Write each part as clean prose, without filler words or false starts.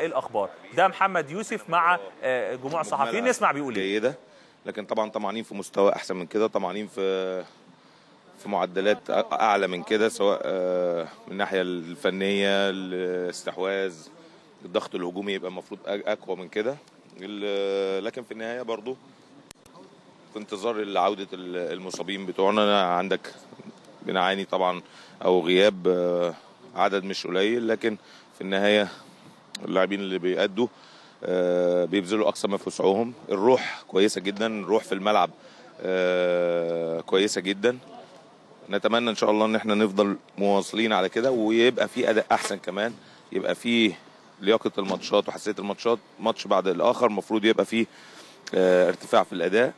ايه الاخبار؟ ده محمد يوسف مع جموع الصحفيين، نسمع بيقول ايه. جيده، لكن طبعا طمعانين في مستوى احسن من كده، طمعانين في معدلات اعلى من كده، سواء من الناحيه الفنيه، الاستحواذ، الضغط الهجومي يبقى المفروض اقوى من كده. لكن في النهايه برضو في انتظار عوده المصابين بتوعنا. عندك بنعاني طبعا او غياب عدد مش قليل، لكن في النهايه اللاعبين اللي بيأدوا بيبذلوا اقصى ما في وسعهم. الروح كويسه جدا، الروح في الملعب كويسه جدا. نتمنى ان شاء الله ان احنا نفضل مواصلين على كده، ويبقى في اداء احسن كمان، يبقى في لياقه الماتشات وحساسيه الماتشات، ماتش بعد الاخر المفروض يبقى في ارتفاع في الاداء.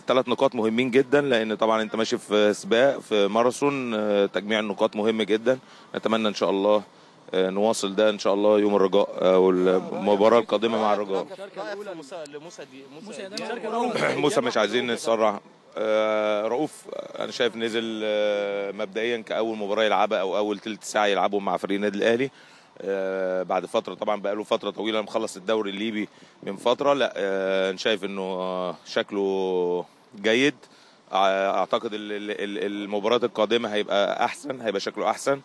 3 نقاط مهمين جدا، لان طبعا انت ماشي في سباق، في ماراثون، تجميع النقاط مهم جدا. نتمنى ان شاء الله نواصل ده ان شاء الله يوم الرجاء او المباراه القادمه مع الرجاء. موسى مش عايزين نتسرع. رؤوف انا شايف نزل مبدئيا كاول مباراه يلعبها او اول ثلث ساعه يلعبوا مع فريق النادي الاهلي بعد فتره، طبعا بقى له فتره طويله مخلص الدوري الليبي من فتره. لا انا شايف انه شكله جيد. اعتقد المباراه القادمه هيبقى احسن، هيبقى شكله احسن.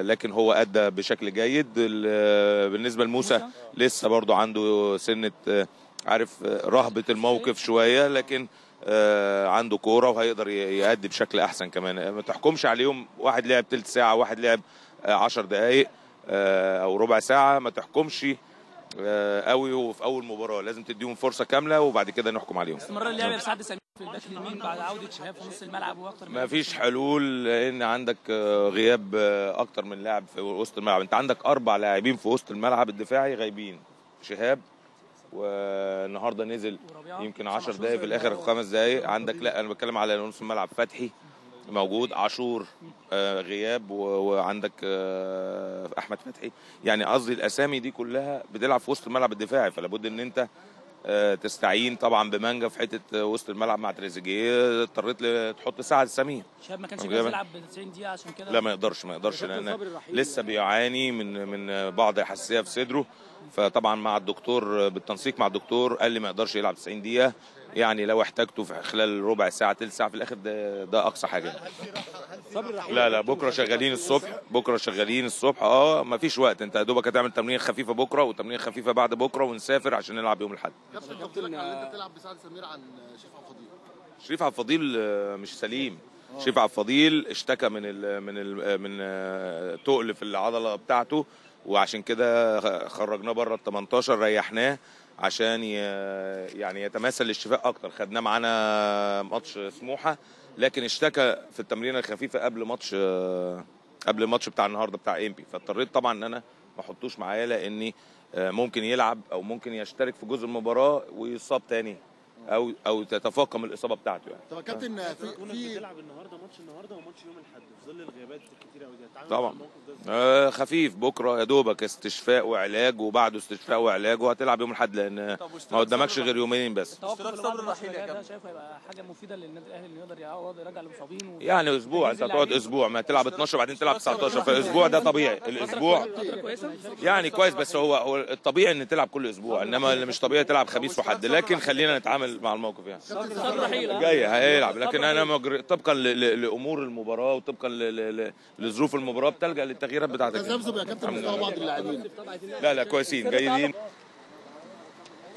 لكن هو ادى بشكل جيد. بالنسبه لموسى لسه برضو عنده سنه عارف رهبه الموقف شويه، لكن عنده كوره وهيقدر يأدي بشكل احسن كمان. ما تحكمش عليهم، واحد لعب ثلث ساعه واحد لعب 10 دقائق او ربع ساعه، ما تحكمش قوي. وفي اول مباراه لازم تديهم فرصه كامله وبعد كده نحكم عليهم. استمرار اللعب لسعد سمير في الباك اليمين بعد عوده شهاب في نص الملعب واكتر من ما فيش حلول، لان عندك غياب اكتر من لاعب في وسط الملعب. انت عندك 4 لاعبين في وسط الملعب الدفاعي غايبين. شهاب والنهارده نزل يمكن 10 دقائق في الاخر 5 دقائق. عندك لا انا بتكلم على نص الملعب، فتحي موجود، عاشور غياب، وعندك احمد فتحي. يعني قصدي الاسامي دي كلها بتلعب في وسط الملعب الدفاعي، فلا بد ان انت تستعين طبعا بمانجا في حته وسط الملعب مع تريزيجيه. اضطريت تحط سعد سمير. شهاب ما كانش جاهز يلعب ب 90 دقيقه عشان كده. لا ما يقدرش لان لسه بيعاني من بعض حساسيه في صدره. فطبعا مع الدكتور بالتنسيق مع الدكتور قال لي ما يقدرش يلعب 90 دقيقه. يعني لو احتاجته في خلال ربع ساعه ثلث ساعه في الاخر ده اقصى حاجه. لا بكره شغالين الصبح، ما فيش وقت. انت يا دوبك هتعمل تمرين خفيفه بكره وتمرين خفيفه بعد بكره ونسافر عشان نلعب يوم الاحد. قلت لك ان انت تلعب بسعد سمير عن شريف عبد الفضيل. شريف عبد الفضيل مش سليم. شريف عبد الفضيل اشتكى من تقل في العضله بتاعته، وعشان كده خرجناه بره ال 18 ريحناه عشان يعني يتماثل للشفاء اكتر. خدناه معانا ماتش سموحه، لكن اشتكى في التمرينه الخفيفه قبل الماتش بتاع النهارده بتاع امبي. فاضطريت طبعا ان انا ما احطوش معايا، لاني ممكن يلعب او ممكن يشترك في جزء المباراه ويصاب تاني او تتفاقم الاصابه بتاعته. يعني طب يا كابتن في بتلعب النهارده وماتش يوم الاحد في ظل الغيابات الكتيره قوي دي، طبعا خفيف بكره يا دوبك استشفاء وعلاج، وبعده استشفاء وعلاج، وهتلعب يوم الاحد لان ما قدامكش غير يومين بس. اشتراك صبر الرحيل ده شايفه هيبقى حاجه مفيده للنادي الاهلي انه يقدر يعوض يرجع المصابين يعني اسبوع. انت هتقعد اسبوع، ما تلعب 12 بعدين تلعب 19 في اسبوع، ده طبيعي. الاسبوع يعني كويس، بس هو الطبيعي ان تلعب كل اسبوع، انما اللي مش طبيعي تلعب خميس وحد. لكن خلينا نتعامل مع الموقف. يعني جاي هيلعب، لكن انا طبقا لامور المباراه وطبقا لظروف المباراه بتلجأ للتغييرات بتاعتك. تذبذب يا كابتن مستوى بعض اللاعبين. لا كويسين جيدين.